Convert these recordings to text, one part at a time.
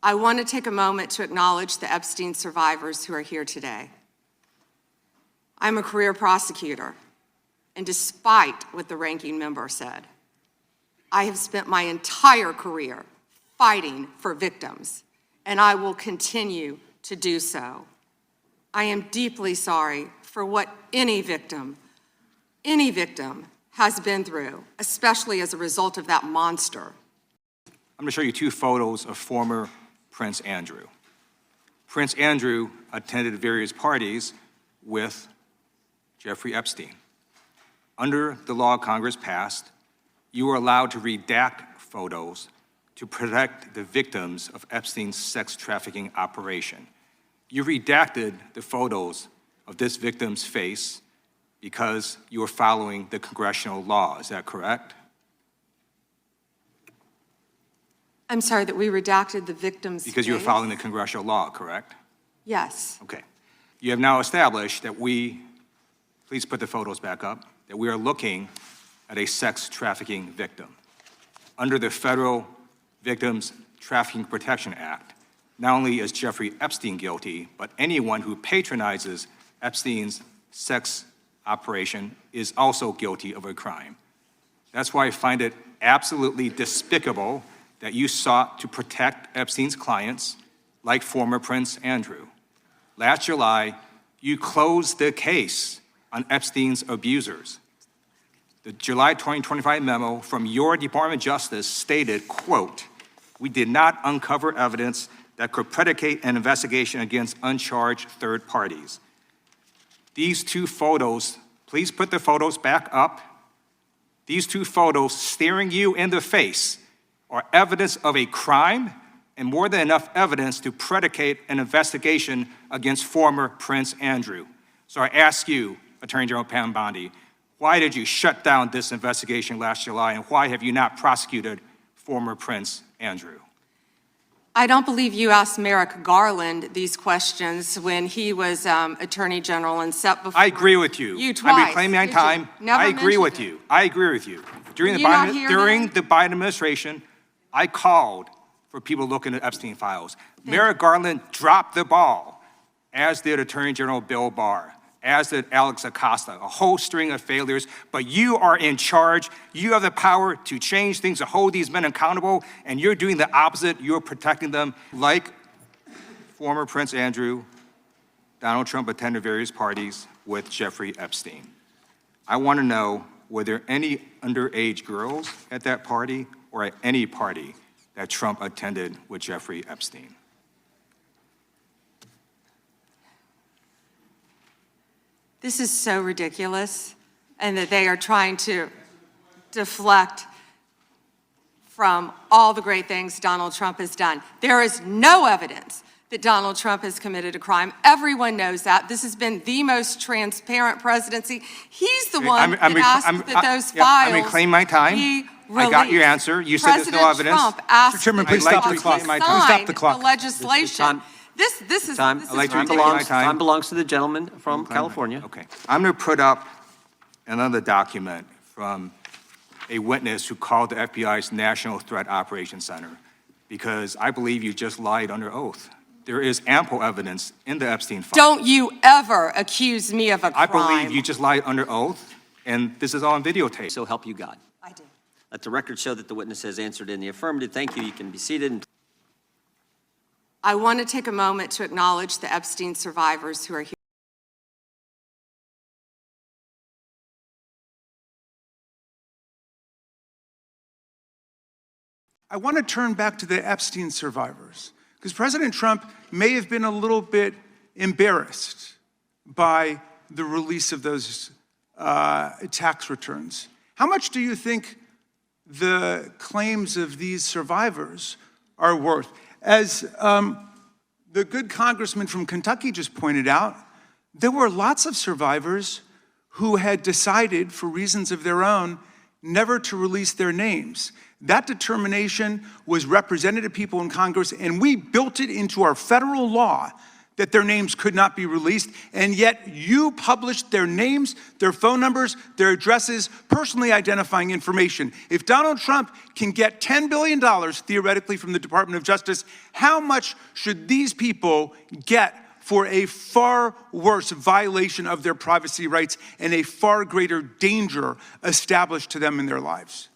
I want to take a moment to acknowledge the Epstein survivors who are here today. I'm a career prosecutor, and despite what the ranking member said, I have spent my entire career fighting for victims, and I will continue to do so. I am deeply sorry for what any victim has been through, especially as a result of that monster. I'm going to show you two photos of former Prince Andrew. Prince Andrew attended various parties with Jeffrey Epstein. Under the law Congress passed, you were allowed to redact photos to protect the victims of Epstein's sex trafficking operation. You redacted the photos of this victim's face because you were following the congressional law. Is that correct? I'm sorry, that we redacted the victim's face? Because you were following the congressional law, correct? Yes. Okay. You have now established that please put the photos back up, that we are looking at a sex trafficking victim. Under the Federal Victims Trafficking Protection Act, not only is Jeffrey Epstein guilty, but anyone who patronizes Epstein's sex operation is also guilty of a crime. That's why I find it absolutely despicable that you sought to protect Epstein's clients, like former Prince Andrew. Last July, you closed the case on Epstein's abusers. The July 2025 memo from your Department of Justice stated, quote, "We did not uncover evidence that could predicate an investigation against uncharged third parties." These two photos, please put the photos back up. These two photos staring you in the face are evidence of a crime and more than enough evidence to predicate an investigation against former Prince Andrew. So I ask you, Attorney General Pam Bondi, why did you shut down this investigation last July, and why have you not prosecuted former Prince Andrew? I don't believe you asked Merrick Garland these questions when he was Attorney General and set before I agree with you. You twice. I'm reclaiming my time. Never I agree with mentioned it. you. I agree with you. During Were you not here then? the Biden administration, I called for people looking at Epstein files. Merrick Garland dropped the ball, as did Attorney General Bill Barr, as did Alex Acosta, a whole string of failures. But you are in charge. You have the power to change things, to hold these men accountable, and you're doing the opposite. You're protecting them. Like former Prince Andrew, Donald Trump attended various parties with Jeffrey Epstein. I want to know, were there any underage girls at that party or at any party that Trump attended with Jeffrey Epstein? This is so ridiculous, and that they are trying to deflect from all the great things Donald Trump has done. There is no evidence that Donald Trump has committed a crime. Everyone knows that. This has been the most transparent presidency. He's the one that asked that those files I'm reclaiming my time. be I got your answer. You said there's no evidence. Trump asked Mr. Chairman, that please those stop the files clock. be Please signed stop the clock. The legislation. This is I'd like to ridiculous. reclaim my time. Time belongs to the gentleman from California. Okay. I'm going to put up another document from a witness who called the FBI's National Threat Operations Center, because I believe you just lied under oath. There is ample evidence in the Epstein file. Don't you ever accuse me of a crime. I believe you just lied under oath, and this is on videotape. So help you God. I do. Let the record show that the witness has answered in the affirmative. Thank you. You can be seated. I want to take a moment to acknowledge the Epstein survivors who are here. I want to turn back to the Epstein survivors, because President Trump may have been a little bit embarrassed by the release of those tax returns. How much do you think the claims of these survivors are worth? As the good congressman from Kentucky just pointed out, there were lots of survivors who had decided, for reasons of their own, never to release their names. That determination was represented to people in Congress, and we built it into our federal law that their names could not be released, and yet you published their names, their phone numbers, their addresses, personally identifying information. If Donald Trump can get $10 billion theoretically from the Department of Justice, how much should these people get for a far worse violation of their privacy rights and a far greater danger established to them in their lives?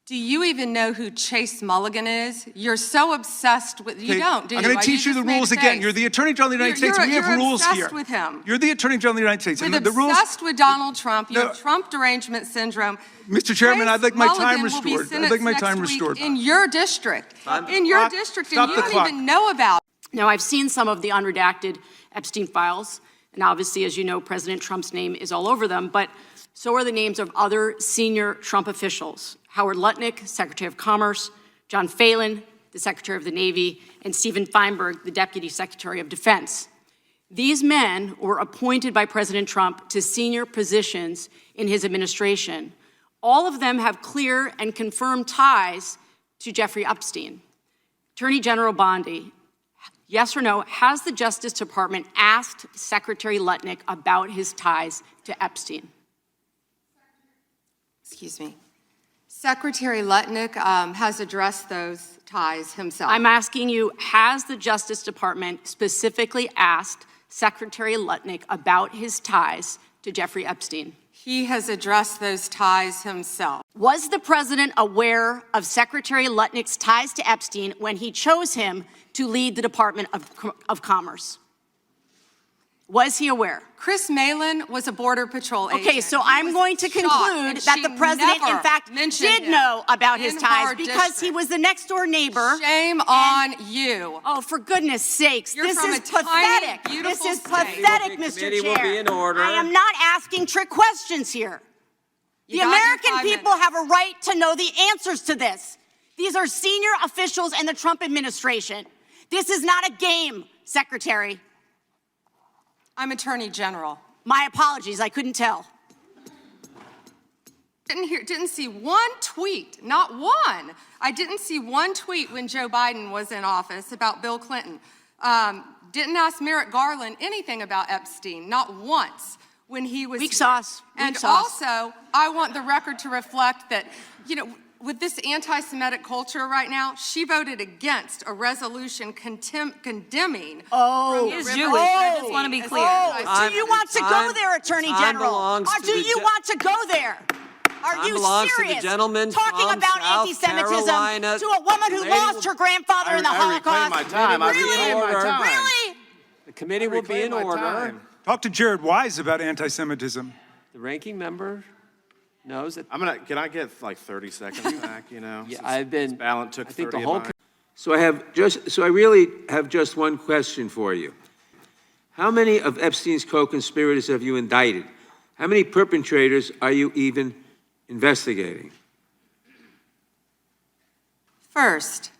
Do you even know who Chase Mulligan is? You're so obsessed with, you don't, do you? I'm going to teach you the rules again. You're the Attorney General of the United States. We have rules here. You're obsessed with him. You're the Attorney General of the United States. With And the rules, obsessed with Donald Trump. You have Trump derangement syndrome. Mr. Chairman, I'd like my time Mulligan will be restored. I'd like my time sentenced next restored. week in your district. In your district, and you don't even know about it. Now, I've seen some of the unredacted Epstein files, and obviously, as you know, President Trump's name is all over them, but so are the names of other senior Trump officials. Howard Lutnick, Secretary of Commerce, John Phelan, the Secretary of the Navy, and Stephen Feinberg, the Deputy Secretary of Defense. These men were appointed by President Trump to senior positions in his administration. All of them have clear and confirmed ties to Jeffrey Epstein. Attorney General Bondi, yes or no, has the Justice Department asked Secretary Lutnick about his ties to Epstein? Excuse me. Secretary Lutnick has addressed those ties himself. I'm asking you, has the Justice Department specifically asked Secretary Lutnick about his ties to Jeffrey Epstein? He has addressed those ties himself. Was the president aware of Secretary Lutnick's ties to Epstein when he chose him to lead the Department of Commerce? Was he aware? Chris Malin was a Border Patrol agent. Okay, so I'm going to conclude that the president, in fact, did know about his ties because he was the next door neighbor. Shame on you. Oh, for goodness sakes, You're this from is a tiny, pathetic. beautiful This is state. pathetic, Mr. Committee will be in Chair. order. I am not asking trick questions here. The You got your American 5 people minutes. have a right to know the answers to this. These are senior officials in the Trump administration. This is not a game, Secretary. I'm Attorney General. My apologies, I couldn't tell. Didn't see one tweet, not one. I didn't see one tweet when Joe Biden was in office about Bill Clinton. Didn't ask Merrick Garland anything about Epstein, not once when he was Weak here. sauce. Weak And sauce. also, I want the record to reflect that, you know, with this anti-Semitic culture right now, she voted against a resolution condemning. Oh, from the is river Jewish. I just wanna be Oh, clear. do you want to go there, Attorney General? belongs Or to do the you want to go there? Are Time you belongs to the serious? gentleman Talking from about South anti-Semitism Carolina. to a woman who Lady lost will- her grandfather in the I reclaim Holocaust? my time. I Really? reclaim my time. Really? The committee will be in order. Talk to Jared Wise about anti-Semitism. The ranking member knows that. Can I get like 30 seconds back, you know? Yeah, Since I've been. Ballant took I think 30 the whole. of mine. So I really have just one question for you. How many of Epstein's co-conspirators have you indicted? How many perpetrators are you even investigating? First,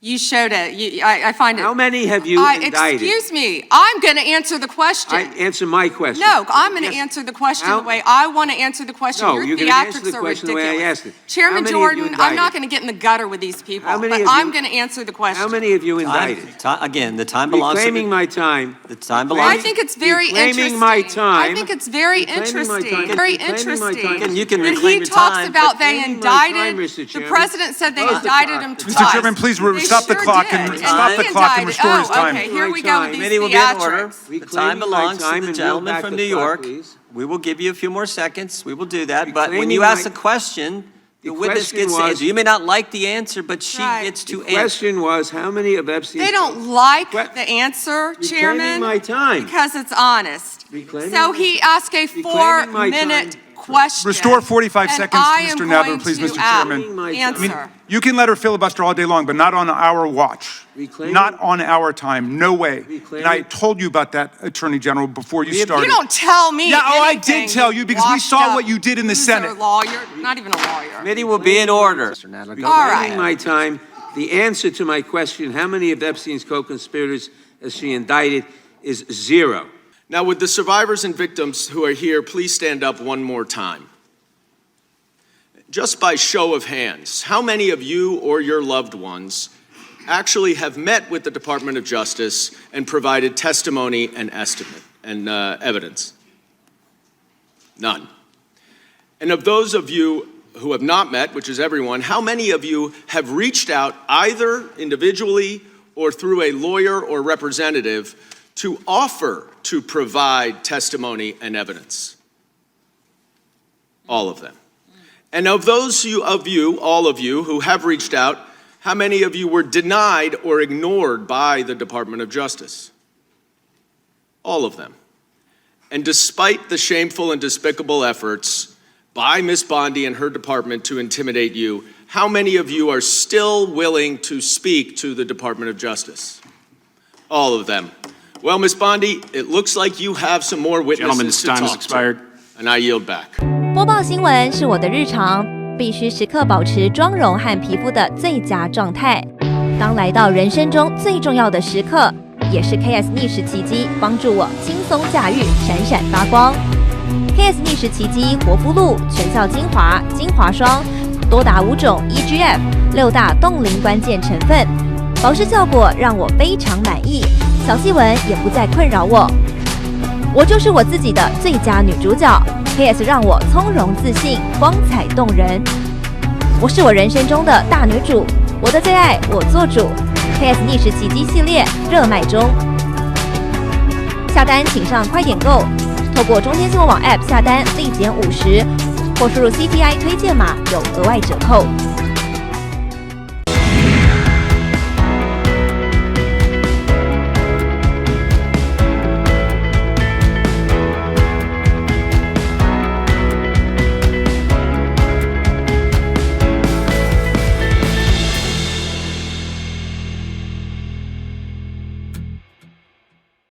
you showed it. I find it. How many have you indicted? Excuse me. I'm going to answer the question. Answer my question. No, I'm going to Yes. answer the question How- the way I want to answer the question. No, Your you're gonna answer theatrics the are question the ridiculous. way I asked it. Chairman How many have you Jordan, I'm not indicted? going to get in the gutter with these people, How many but have you- I'm going to answer the question. How many have you indicted? Again, the time belongs to Reclaiming the. my time. The time belongs. I think it's very Reclaiming interesting. my time. I think it's very Reclaiming my interesting. time. Very Reclaiming my interesting. time. And you can When reclaim he your talks time. about they Reclaiming my indicted, time, Mr. the Chairman. president said they Close the indicted clock. him Mr. twice. Chairman, please They stop the sure clock did. and stop the he clock and indicted- restore his time. Okay, here we go My with time. these Committee will be in order. theatrics. The Reclaiming time my belongs to time the and gentleman roll back from the New clock, York. please. We will give you a few more seconds. We will do that. But when Reclaiming you ask my- a question, the The witness question gets to was- answer. You may not like the answer, but she Right. gets to The answer. question was, how many of Epstein's... They don't like What? the answer, Reclaiming Chairman, my time. because it's honest. Reclaiming So my- he asked a Reclaiming my 4-minute time. question. Restore 45 and seconds to I Mr. am Nadler, going please, to Mr. Chairman. I mean, Answer. You can let her filibuster all day long, but not on our watch. Reclaiming- Not on our time. No way. Reclaiming- And I told you about that, Attorney General, before you started. You don't tell me. Yeah, oh, I anything, did tell you because we washed saw up what you did in the loser Senate. Lawyer, not even a lawyer. Committee will be in order. All right. Reclaiming my time. The answer to my question, how many of Epstein's co-conspirators has she indicted, is 0. Now, would the survivors and victims who are here please stand up one more time? Just by show of hands, how many of you or your loved ones actually have met with the Department of Justice and provided testimony and evidence? None. And of those of you who have not met, which is everyone, how many of you have reached out either individually or through a lawyer or representative to offer to provide testimony and evidence? All of them. And of those of you, all of you, who have reached out, how many of you were denied or ignored by the Department of Justice? All of them. And despite the shameful and despicable efforts by Ms. Bondi and her department to intimidate you, how many of you are still willing to speak to the Department of Justice? All of them. Well, Ms. Bondi, it looks like you have some more witnesses to talk to. And I yield back. 播报新闻是我的日常，必须时刻保持妆容和皮肤的最佳状态。当来到人生中最重要的时刻，也是 KS 逆时奇迹帮助我轻松驾驭，闪闪发光。KS 逆时奇迹活肤露全效精华、精华霜，多达5种 EGF 6大冻龄关键成分，保湿效果让我非常满意，小细纹也不再困扰我。我就是我自己的最佳女主角 ，KS 让我从容自信，光彩动人。我是我人生中的大女主，我的最爱我做主。KS 逆时奇迹系列热卖中，下单请上快点购，透过中天新闻网 App 下单立减50，或输入 CTI 推荐码有额外折扣。